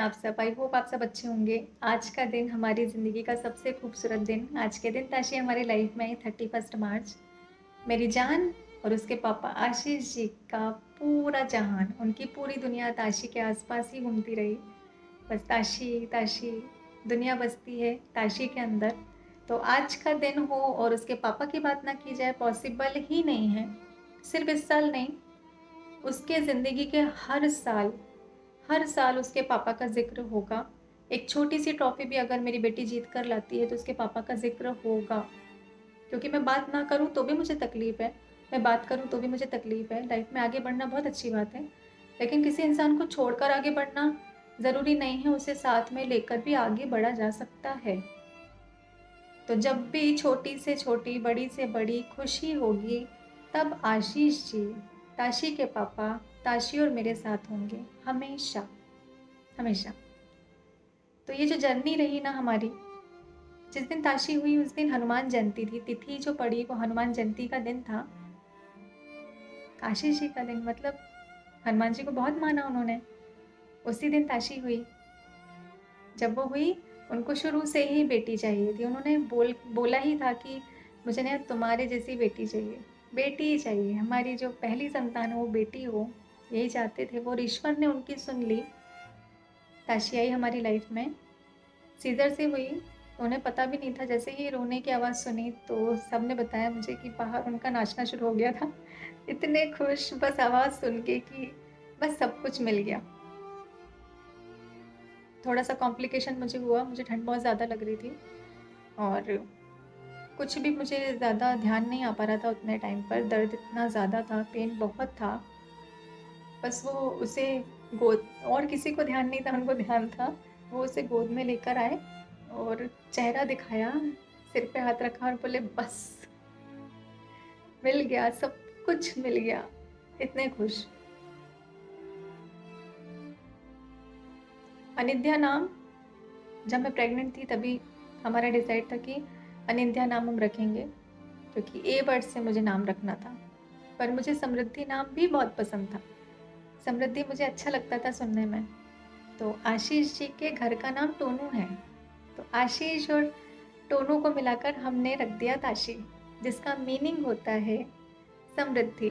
आप सब? I hope आप सब अच्छे होंगे। आज का दिन हमारी ज़िंदगी का सबसे खूबसूरत दिन। आज के दिन ताशी हमारी लाइफ में आई 31 मार्च। मेरी जान और उसके पापा आशीष जी का पूरा जहान, उनकी पूरी दुनिया ताशी के आसपास ही घूमती रही। बस ताशी ताशी दुनिया बसती है ताशी के अंदर। तो आज का दिन हो और उसके पापा की बात ना की जाए पॉसिबल ही नहीं है। सिर्फ इस साल नहीं, उसके ज़िंदगी के हर साल उसके पापा का ज़िक्र होगा। एक छोटी सी ट्रॉफ़ी भी अगर मेरी बेटी जीत कर लाती है तो उसके पापा का ज़िक्र होगा। क्योंकि मैं बात ना करूँ तो भी मुझे तकलीफ़ है, मैं बात करूँ तो भी मुझे तकलीफ़ है। लाइफ में आगे बढ़ना बहुत अच्छी बात है, लेकिन किसी इंसान को छोड़कर आगे बढ़ना ज़रूरी नहीं है, उसे साथ में लेकर भी आगे बढ़ा जा सकता है। तो जब भी छोटी से छोटी, बड़ी से बड़ी खुशी होगी, तब आशीष जी, ताशी के पापा, ताशी और मेरे साथ होंगे हमेशा हमेशा। तो ये जो जर्नी रही ना हमारी, जिस दिन ताशी हुई उस दिन हनुमान जयंती थी। तिथि जो पड़ी वो हनुमान जयंती का दिन था, आशीष जी का दिन। मतलब हनुमान जी को बहुत माना उन्होंने। उसी दिन ताशी हुई। जब वो हुई, उनको शुरू से ही बेटी चाहिए थी। उन्होंने बोला ही था कि मुझे ना तुम्हारे जैसी बेटी चाहिए, बेटी ही चाहिए। हमारी जो पहली संतान हो वो बेटी हो, यही चाहते थे वो। और ईश्वर ने उनकी सुन ली। ताशी आई हमारी लाइफ में, सीजर से हुई। उन्हें पता भी नहीं था। जैसे ही रोने की आवाज़ सुनी तो सब ने बताया मुझे कि बाहर उनका नाचना शुरू हो गया था। इतने खुश बस आवाज़ सुन के कि बस सब कुछ मिल गया। थोड़ा सा कॉम्प्लिकेशन मुझे हुआ, मुझे ठंड बहुत ज़्यादा लग रही थी और कुछ भी मुझे ज़्यादा ध्यान नहीं आ पा रहा था उतने टाइम पर। दर्द इतना ज़्यादा था, पेन बहुत था। बस वो उसे गोद, और किसी को ध्यान नहीं था, उनको ध्यान था। वो उसे गोद में लेकर आए और चेहरा दिखाया, सिर पे हाथ रखा और बोले बस मिल गया, सब कुछ मिल गया। इतने खुश। अनिद्या नाम, जब मैं प्रेग्नेंट थी तभी हमारा डिसाइड था कि अनिद्या नाम हम रखेंगे, क्योंकि ए वर्ड से मुझे नाम रखना था। पर मुझे समृद्धि नाम भी बहुत पसंद था। समृद्धि मुझे अच्छा लगता था सुनने में। तो आशीष जी के घर का नाम टोनू है, तो आशीष और टोनू को मिलाकर हमने रख दिया ताशी, जिसका मीनिंग होता है समृद्धि।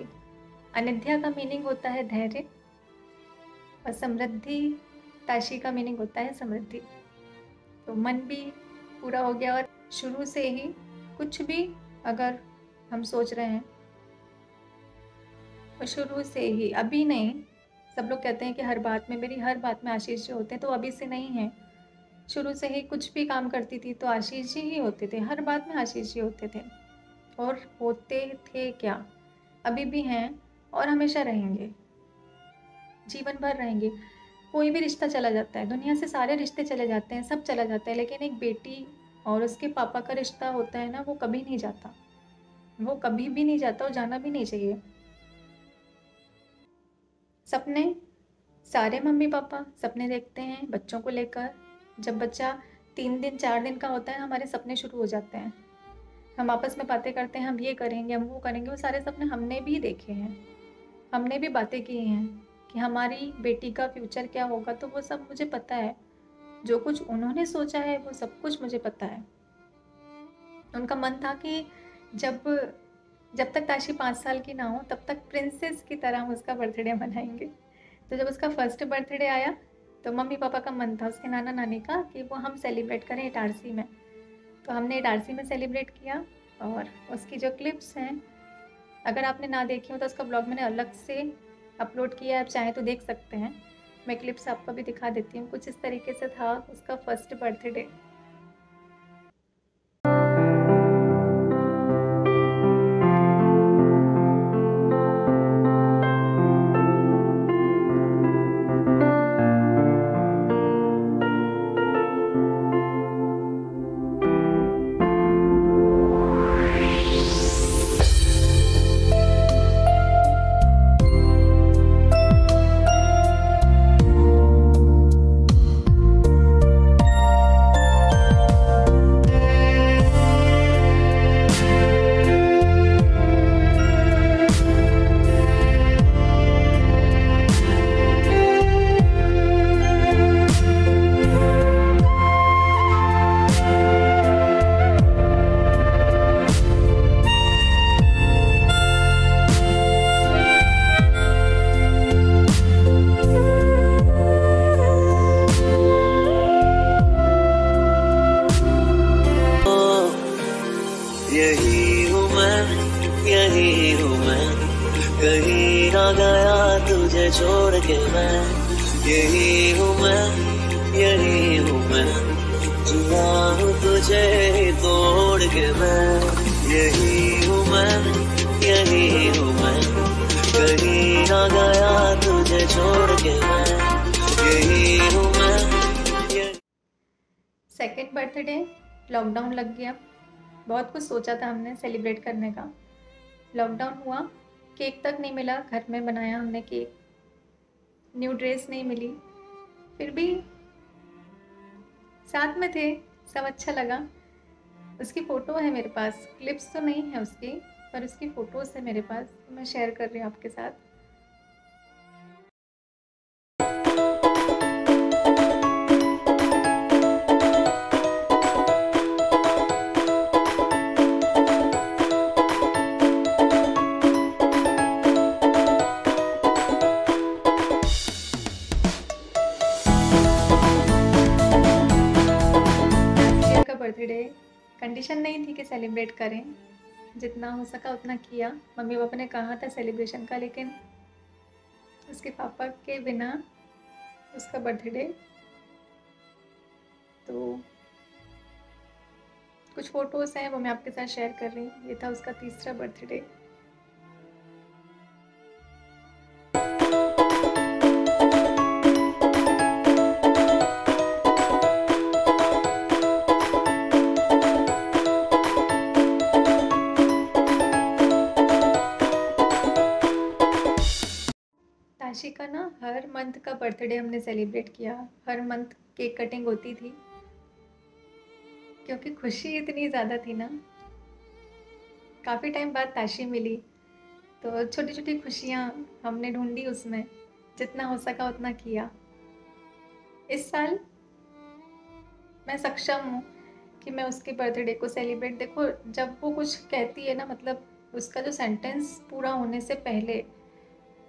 अनिद्या का मीनिंग होता है धैर्य और समृद्धि, ताशी का मीनिंग होता है समृद्धि। तो मन भी पूरा हो गया। और शुरू से ही कुछ भी अगर हम सोच रहे हैं, और शुरू से ही, अभी नहीं। सब लोग कहते हैं कि हर बात में आशीष जी होते हैं, तो अभी से नहीं है। शुरू से ही कुछ भी काम करती थी तो आशीष जी ही होते थे, हर बात में आशीष जी होते थे। और होते थे क्या, अभी भी हैं और हमेशा रहेंगे, जीवन भर रहेंगे। कोई भी रिश्ता चला जाता है, दुनिया से सारे रिश्ते चले जाते हैं, सब चला जाता है, लेकिन एक बेटी और उसके पापा का रिश्ता होता है ना, वो कभी नहीं जाता, वो कभी भी नहीं जाता और जाना भी नहीं चाहिए। सपने, सारे मम्मी पापा सपने देखते हैं बच्चों को लेकर। जब बच्चा 3 दिन 4 दिन का होता है, हमारे सपने शुरू हो जाते हैं। हम आपस में बातें करते हैं, हम ये करेंगे, हम वो करेंगे। वो सारे सपने हमने भी देखे हैं, हमने भी बातें की हैं कि हमारी बेटी का फ्यूचर क्या होगा। तो वो सब मुझे पता है, जो कुछ उन्होंने सोचा है वो सब कुछ मुझे पता है। उनका मन था कि जब जब तक ताशी 5 साल की ना हो तब तक प्रिंसेस की तरह हम उसका बर्थडे मनाएंगे। तो जब उसका फर्स्ट बर्थडे आया तो मम्मी पापा का मन था, उसके नाना नानी का, कि वो हम सेलिब्रेट करें इटारसी में। तो हमने इटारसी में सेलिब्रेट किया। और उसकी जो क्लिप्स हैं, अगर आपने ना देखी हो तो उसका ब्लॉग मैंने अलग से अपलोड किया है, आप चाहें तो देख सकते हैं। मैं क्लिप्स आपको भी दिखा देती हूँ। कुछ इस तरीके से था उसका फर्स्ट बर्थडे। छोड़ के मैं, यही हूँ मैं, यही हूँ मैं, जिया हूँ तुझे तोड़ के मैं, यही हूँ मैं, यही हूँ मैं, कहीं ना गया तुझे छोड़ के मैं, यही हूँ मैं। सेकेंड बर्थडे लॉकडाउन लग गया। बहुत कुछ सोचा था हमने सेलिब्रेट करने का, लॉकडाउन हुआ, केक तक नहीं मिला। घर में बनाया हमने केक, न्यू ड्रेस नहीं मिली, फिर भी साथ में थे, सब अच्छा लगा। उसकी फ़ोटो है मेरे पास, क्लिप्स तो नहीं है उसकी, पर उसकी फ़ोटोज़ है मेरे पास, मैं शेयर कर रही हूँ आपके साथ। का बर्थडे कंडीशन नहीं थी कि सेलिब्रेट करें, जितना हो सका उतना किया। मम्मी पापा ने कहा था सेलिब्रेशन का, लेकिन उसके पापा के बिना उसका बर्थडे, तो कुछ फ़ोटोज़ हैं वो मैं आपके साथ शेयर कर रही हूँ। ये था उसका तीसरा बर्थडे। ताशी का ना हर मंथ का बर्थडे हमने सेलिब्रेट किया, हर मंथ केक कटिंग होती थी, क्योंकि खुशी इतनी ज़्यादा थी ना। काफ़ी टाइम बाद ताशी मिली, तो छोटी छोटी खुशियाँ हमने ढूंढी उसमें, जितना हो सका उतना किया। इस साल मैं सक्षम हूँ कि मैं उसके बर्थडे को सेलिब्रेट, देखो जब वो कुछ कहती है ना, मतलब उसका जो सेंटेंस पूरा होने से पहले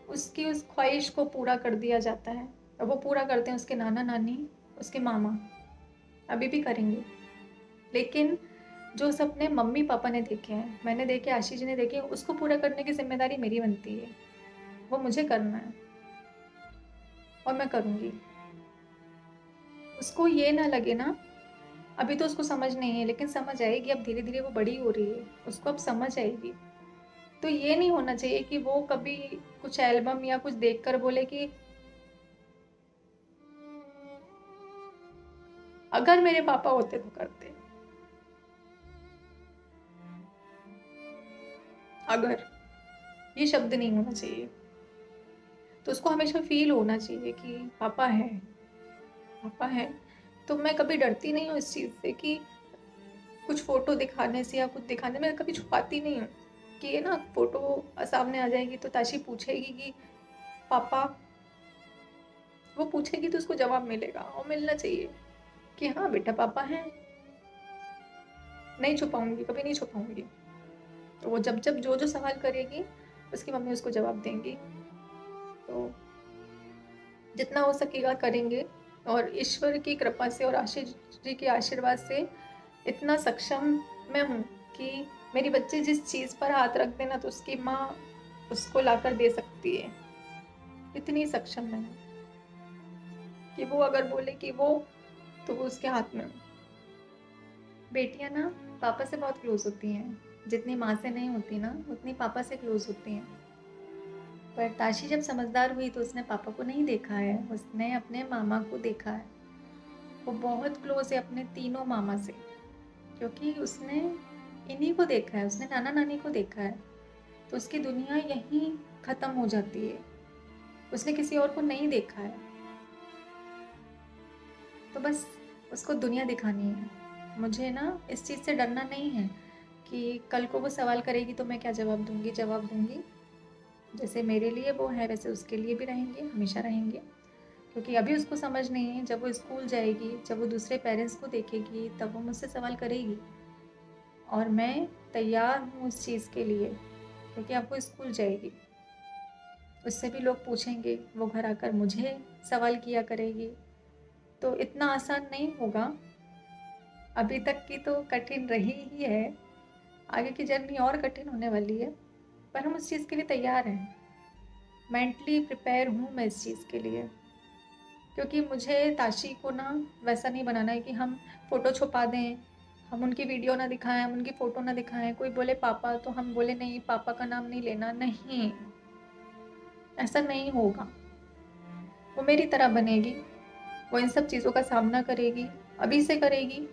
उसकी उस ख्वाहिश को पूरा कर दिया जाता है। और वो पूरा करते हैं उसके नाना नानी, उसके मामा, अभी भी करेंगे। लेकिन जो सपने मम्मी पापा ने देखे हैं, मैंने देखे, आशीष जी ने देखे, उसको पूरा करने की जिम्मेदारी मेरी बनती है। वो मुझे करना है और मैं करूँगी। उसको ये ना लगे ना, अभी तो उसको समझ नहीं है, लेकिन समझ आएगी, अब धीरे धीरे वो बड़ी हो रही है, उसको अब समझ आएगी। तो ये नहीं होना चाहिए कि वो कभी कुछ एल्बम या कुछ देखकर बोले कि अगर मेरे पापा होते तो करते। अगर, ये शब्द नहीं होना चाहिए। तो उसको हमेशा फील होना चाहिए कि पापा है, पापा है। तो मैं कभी डरती नहीं हूँ इस चीज़ से कि कुछ फ़ोटो दिखाने से या कुछ दिखाने में, कभी छुपाती नहीं हूँ कि ये ना फ़ोटो सामने आ जाएगी तो ताशी पूछेगी कि पापा, वो पूछेगी तो उसको जवाब मिलेगा और मिलना चाहिए कि हाँ बेटा पापा हैं। नहीं छुपाऊंगी, कभी नहीं छुपाऊंगी। तो वो जब जब जो जो सवाल करेगी उसकी मम्मी उसको जवाब देंगी। तो जितना हो सकेगा करेंगे, और ईश्वर की कृपा से और आशीष जी के आशीर्वाद से इतना सक्षम मैं हूँ कि मेरी बच्ची जिस चीज़ पर हाथ रख देना तो उसकी माँ उसको लाकर दे सकती है। इतनी सक्षम मैं हूँ कि वो अगर बोले कि वो, तो वो उसके हाथ में हो। बेटियाँ ना पापा से बहुत क्लोज होती हैं, जितनी माँ से नहीं होती ना उतनी पापा से क्लोज होती हैं। पर ताशी जब समझदार हुई तो उसने पापा को नहीं देखा है, उसने अपने मामा को देखा है। वो बहुत क्लोज है अपने तीनों मामा से, क्योंकि उसने इन्हीं को देखा है, उसने नाना नानी को देखा है। तो उसकी दुनिया यहीं ख़त्म हो जाती है, उसने किसी और को नहीं देखा है। तो बस उसको दुनिया दिखानी है। मुझे ना इस चीज़ से डरना नहीं है कि कल को वो सवाल करेगी तो मैं क्या जवाब दूंगी। जवाब दूंगी, जैसे मेरे लिए वो है वैसे उसके लिए भी रहेंगे, हमेशा रहेंगे। क्योंकि अभी उसको समझ नहीं है, जब वो स्कूल जाएगी, जब वो दूसरे पेरेंट्स को देखेगी, तब वो मुझसे सवाल करेगी। और मैं तैयार हूँ उस चीज़ के लिए, क्योंकि अब वो स्कूल जाएगी, उससे भी लोग पूछेंगे, वो घर आकर मुझे सवाल किया करेगी। तो इतना आसान नहीं होगा। अभी तक की तो कठिन रही ही है, आगे की जर्नी और कठिन होने वाली है, पर हम उस चीज़ के लिए तैयार हैं। मेंटली प्रिपेयर हूँ मैं इस चीज़ के लिए, क्योंकि मुझे ताशी को ना वैसा नहीं बनाना है कि हम फ़ोटो छुपा दें, हम उनकी वीडियो ना दिखाएँ, हम उनकी फ़ोटो ना दिखाएँ। कोई बोले पापा तो हम बोले नहीं, पापा का नाम नहीं लेना, नहीं, ऐसा नहीं होगा। वो मेरी तरह बनेगी, वो इन सब चीज़ों का सामना करेगी, अभी से करेगी।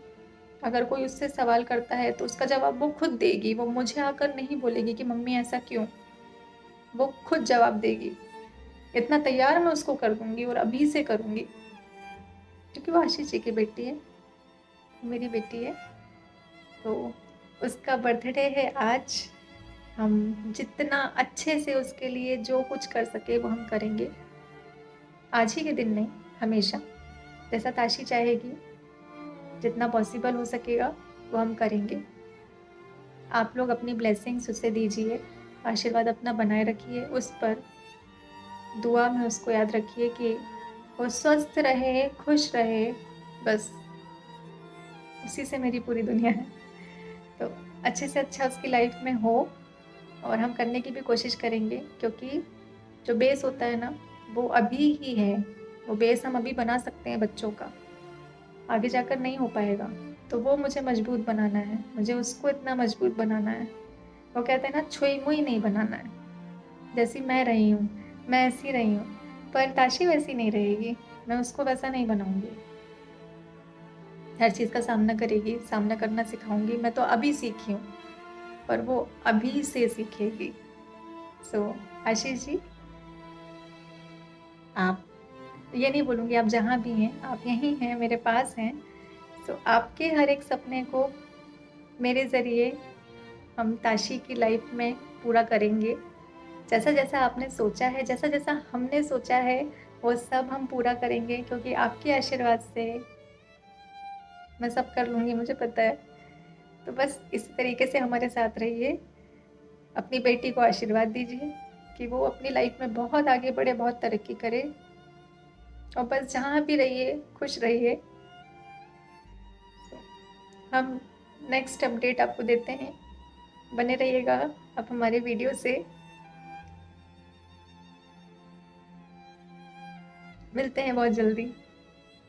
अगर कोई उससे सवाल करता है तो उसका जवाब वो खुद देगी, वो मुझे आकर नहीं बोलेगी कि मम्मी ऐसा क्यों, वो खुद जवाब देगी। इतना तैयार मैं उसको कर दूँगी और अभी से करूँगी, क्योंकि वो आशीष जी की बेटी है, मेरी बेटी है। तो उसका बर्थडे है आज, हम जितना अच्छे से उसके लिए जो कुछ कर सके वो हम करेंगे। आज ही के दिन नहीं, हमेशा, जैसा ताशी चाहेगी, जितना पॉसिबल हो सकेगा वो हम करेंगे। आप लोग अपनी ब्लेसिंग्स उसे दीजिए, आशीर्वाद अपना बनाए रखिए उस पर, दुआ में उसको याद रखिए कि वो स्वस्थ रहे, खुश रहे, बस उसी से मेरी पूरी दुनिया है। तो अच्छे से अच्छा उसकी लाइफ में हो, और हम करने की भी कोशिश करेंगे, क्योंकि जो बेस होता है ना वो अभी ही है, वो बेस हम अभी बना सकते हैं बच्चों का, आगे जाकर नहीं हो पाएगा। तो वो मुझे मजबूत बनाना है, मुझे उसको इतना मजबूत बनाना है। वो कहते हैं ना, छुई मुई नहीं बनाना है। जैसी मैं रही हूँ, मैं ऐसी रही हूँ, पर ताशी वैसी नहीं रहेगी, मैं उसको वैसा नहीं बनाऊंगी। हर चीज़ का सामना करेगी, सामना करना सिखाऊंगी। मैं तो अभी सीखी हूँ, पर वो अभी से सीखेगी। सो आशीष जी, आप, ये नहीं बोलूँगी आप जहाँ भी हैं, आप यहीं हैं, मेरे पास हैं। सो आपके हर एक सपने को मेरे ज़रिए हम ताशी की लाइफ में पूरा करेंगे। जैसा जैसा आपने सोचा है, जैसा जैसा हमने सोचा है, वो सब हम पूरा करेंगे, क्योंकि आपके आशीर्वाद से मैं सब कर लूँगी, मुझे पता है। तो बस इसी तरीके से हमारे साथ रहिए, अपनी बेटी को आशीर्वाद दीजिए कि वो अपनी लाइफ में बहुत आगे बढ़े, बहुत तरक्की करे, और बस जहाँ भी रहिए खुश रहिए। हम नेक्स्ट अपडेट आपको देते हैं, बने रहिएगा आप हमारे वीडियो से। मिलते हैं बहुत जल्दी।